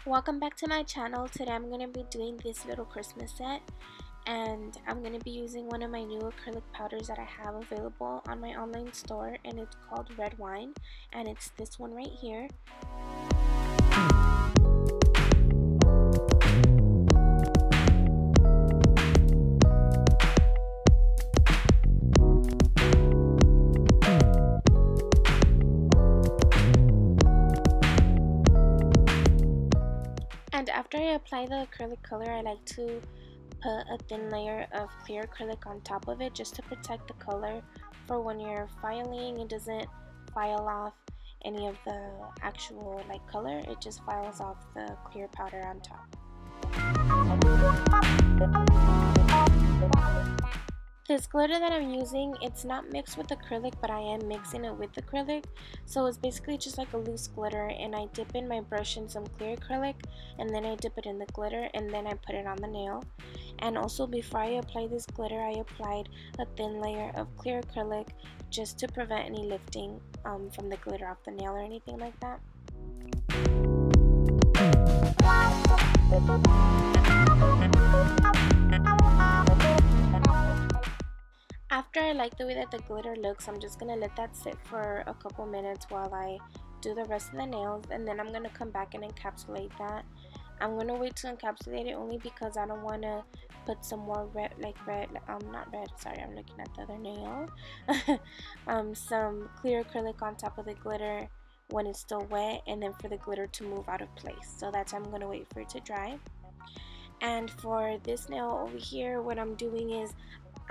Welcome back to my channel. Today I'm going to be doing this little Christmas set, and I'm going to be using one of my new acrylic powders that I have available on my online store, and it's called Red Wine, and it's this one right here. And after I apply the acrylic color, I like to put a thin layer of clear acrylic on top of it just to protect the color for when you're filing. It doesn't file off any of the actual color, it just files off the clear powder on top. This glitter that I'm using, it's not mixed with acrylic, but I am mixing it with acrylic. So it's basically just like a loose glitter, and I dip in my brush in some clear acrylic, and then I dip it in the glitter, and then I put it on the nail. And also before I apply this glitter, I applied a thin layer of clear acrylic just to prevent any lifting from the glitter off the nail or anything like that. After I like the way that the glitter looks, I'm just going to let that sit for a couple minutes while I do the rest of the nails, and then I'm going to come back and encapsulate that. I'm going to wait to encapsulate it only because I don't want to put some more red, not red, sorry, I'm looking at the other nail. Some clear acrylic on top of the glitter when it's still wet, and then for the glitter to move out of place. So that's why I'm going to wait for it to dry. And for this nail over here, what I'm doing is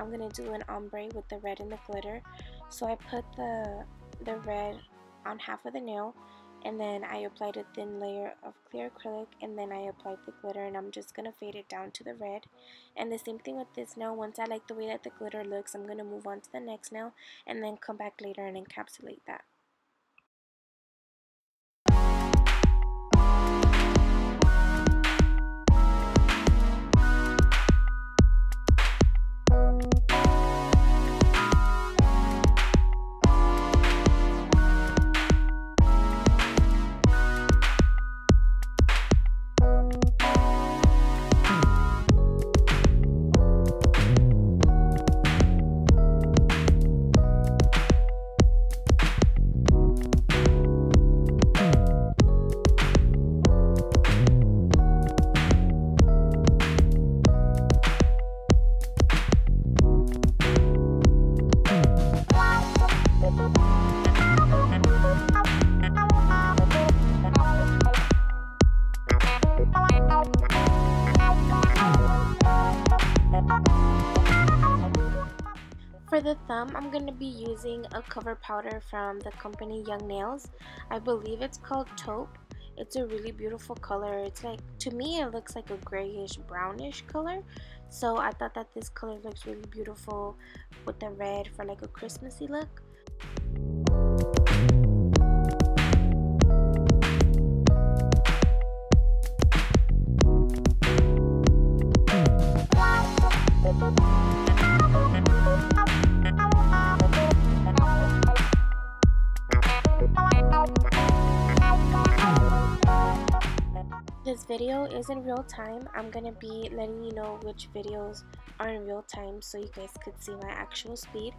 I'm going to do an ombre with the red and the glitter. So I put the red on half of the nail, and then I applied a thin layer of clear acrylic, and then I applied the glitter, and I'm just going to fade it down to the red. And the same thing with this nail. Once I like the way that the glitter looks, I'm going to move on to the next nail and then come back later and encapsulate that. For the thumb, I'm going to be using a cover powder from the company Young Nails. I believe it's called Taupe. It's a really beautiful color. It's to me, it looks like a grayish brownish color. So I thought that this color looks really beautiful with the red for a Christmassy look. This video is in real time. I'm going to be letting you know which videos are in real time so you guys could see my actual speed.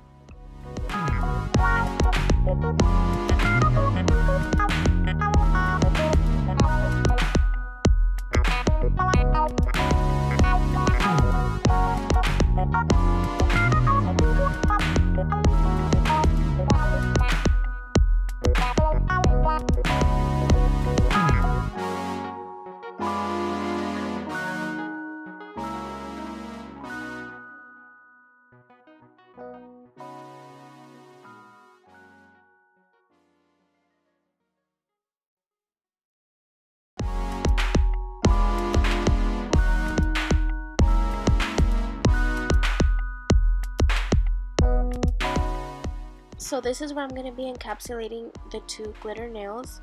So this is where I'm going to be encapsulating the two glitter nails,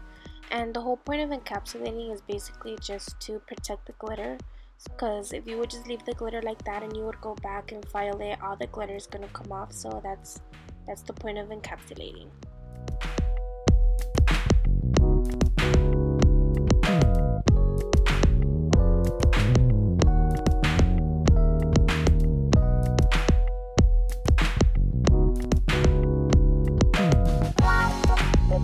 and the whole point of encapsulating is basically just to protect the glitter, because if you would just leave the glitter like that and you would go back and file it, all the glitter is going to come off. So that's the point of encapsulating. So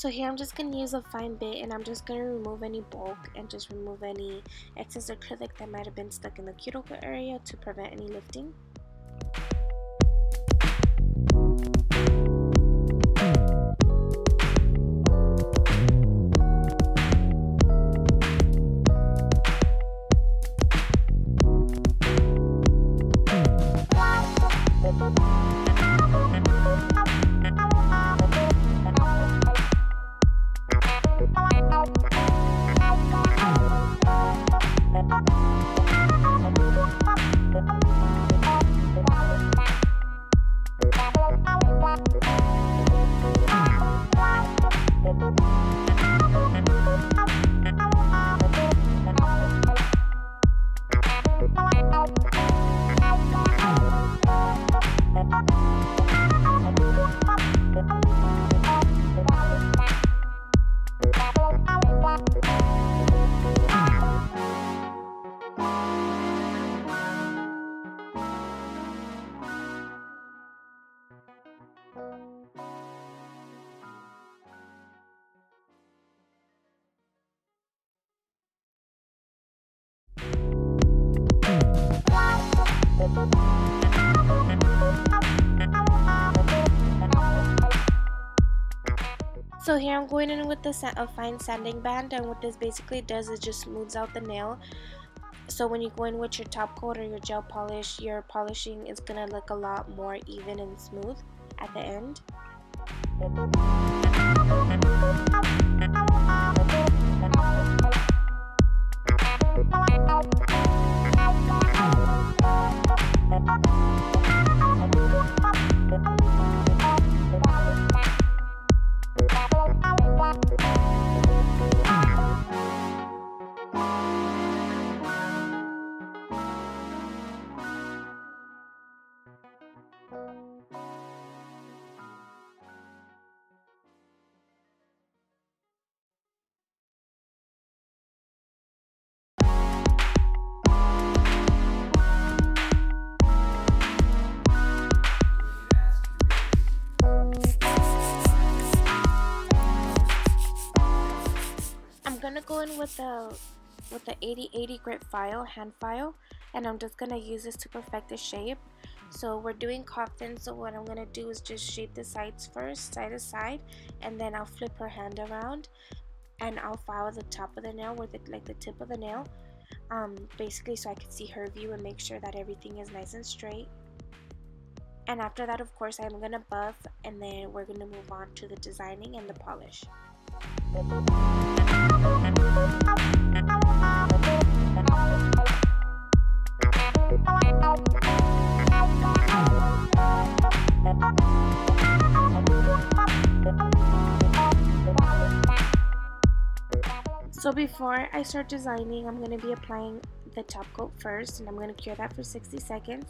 here I'm just going to use a fine bit, and I'm just going to remove any bulk and just remove any excess acrylic that might have been stuck in the cuticle area to prevent any lifting. So here I'm going in with a fine sanding band, and what this basically does is just smooths out the nail. So when you go in with your top coat or your gel polish, your polishing is going to look a lot more even and smooth at the end. I'm gonna go in with the 80/80 grit file, hand file, and I'm just gonna use this to perfect the shape. So we're doing coffins, so what I'm gonna do is just shape the sides first, side to side, and then I'll flip her hand around, and I'll file the top of the nail with like the tip of the nail, basically so I can see her view and make sure that everything is nice and straight. And after that, of course, I'm gonna buff, and then we're gonna move on to the designing and the polish. So before I start designing, I'm going to be applying the top coat first, and I'm going to cure that for 60 seconds.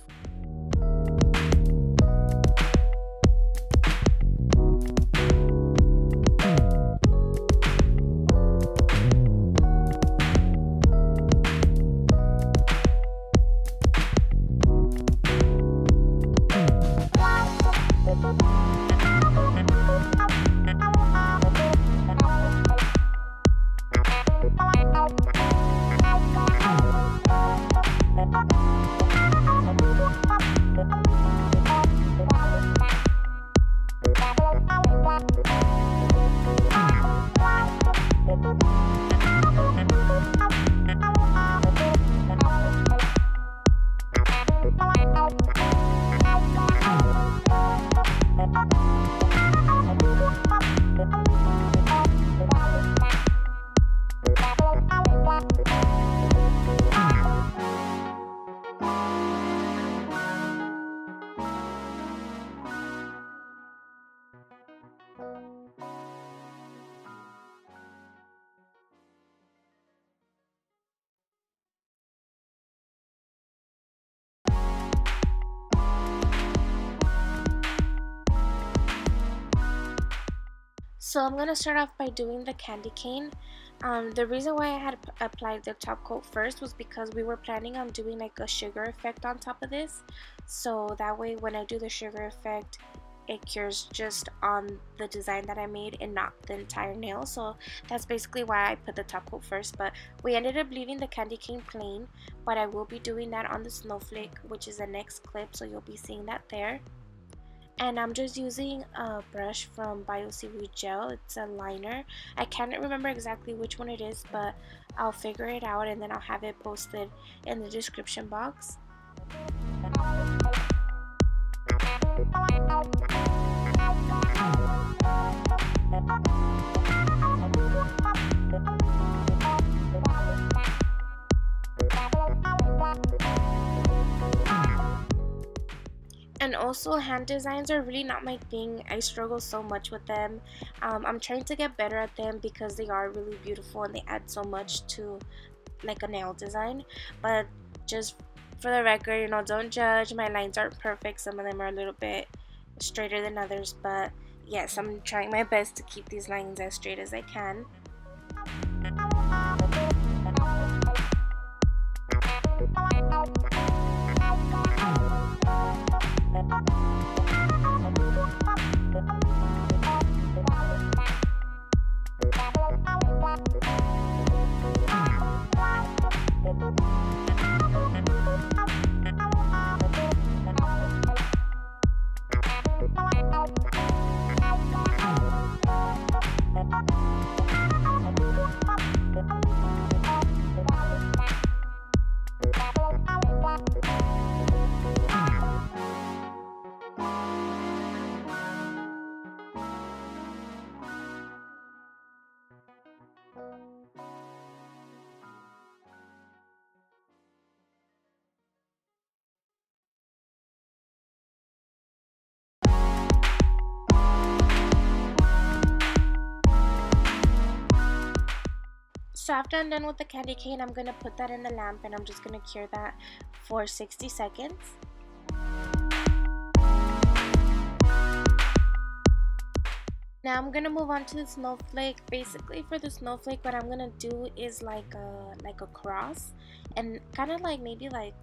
So I'm going to start off by doing the candy cane. The reason why I had applied the top coat first was because we were planning on doing like a sugar effect on top of this. So that way when I do the sugar effect, it cures just on the design that I made and not the entire nail. So that's basically why I put the top coat first. But we ended up leaving the candy cane plain, but I will be doing that on the snowflake, which is the next clip, so you'll be seeing that there. And I'm just using a brush from Seaweed Gel. It's a liner. I can't remember exactly which one it is, but I'll figure it out and then I'll have it posted in the description box. And also, hand designs are really not my thing. I struggle so much with them. I'm trying to get better at them because they are really beautiful and they add so much to like a nail design. But just for the record, you know, don't judge. My lines aren't perfect. Some of them are a little bit straighter than others, but yes, I'm trying my best to keep these lines as straight as I can. So after I'm done with the candy cane, I'm going to put that in the lamp and I'm just going to cure that for 60 seconds. Now I'm going to move on to the snowflake. Basically for the snowflake, what I'm going to do is like a cross, and kind of like maybe like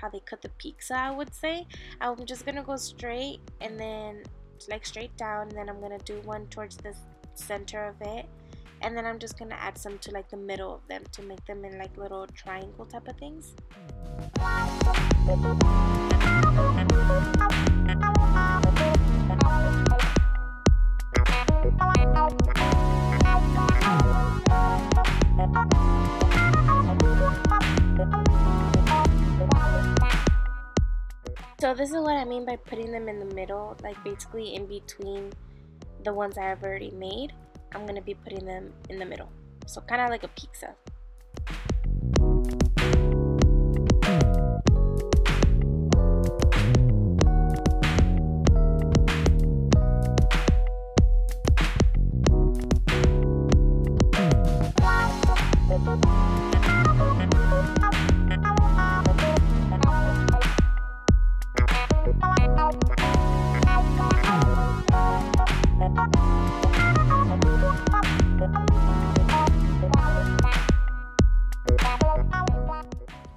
how they cut the pizza, I would say. I'm just going to go straight and then like straight down, and then I'm going to do one towards the center of it. And then I'm just going to add some to like the middle of them to make them in like little triangle type of things. So this is what I mean by putting them in the middle, like basically in between the ones I've already made. I'm going to be putting them in the middle, so kind of like a pizza.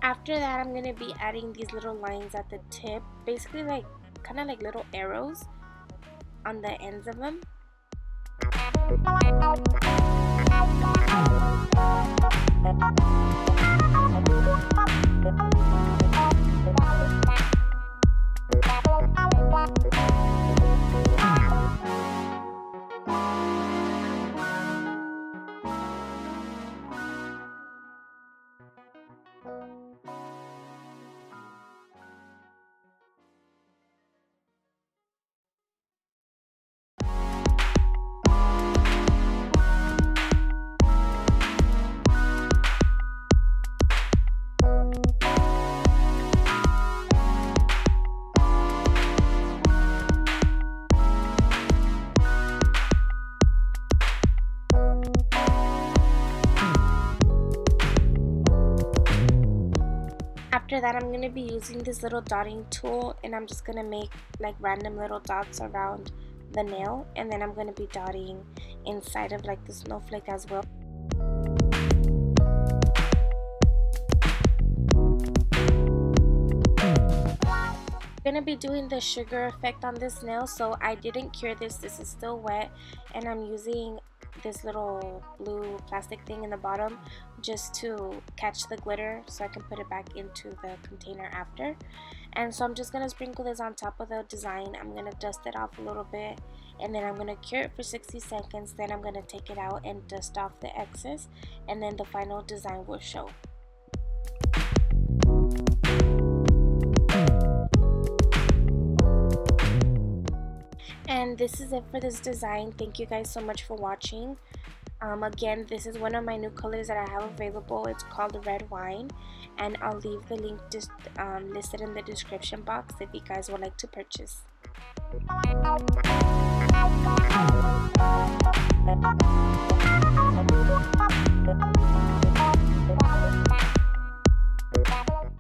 After that, I'm going to be adding these little lines at the tip, basically like kind of like little arrows on the ends of them. After that, I'm going to be using this little dotting tool, and I'm just going to make like random little dots around the nail, and then I'm going to be dotting inside of like the snowflake as well. I'm going to be doing the sugar effect on this nail, so I didn't cure this. This is still wet, and I'm using this little blue plastic thing in the bottom just to catch the glitter so I can put it back into the container after. And so I'm just going to sprinkle this on top of the design. I'm going to dust it off a little bit, and then I'm going to cure it for 60 seconds. Then I'm going to take it out and dust off the excess, and then the final design will show. And this is it for this design. Thank you guys so much for watching. Again, this is one of my new colors that I have available. It's called Red Wine, and I'll leave the link just listed in the description box if you guys would like to purchase.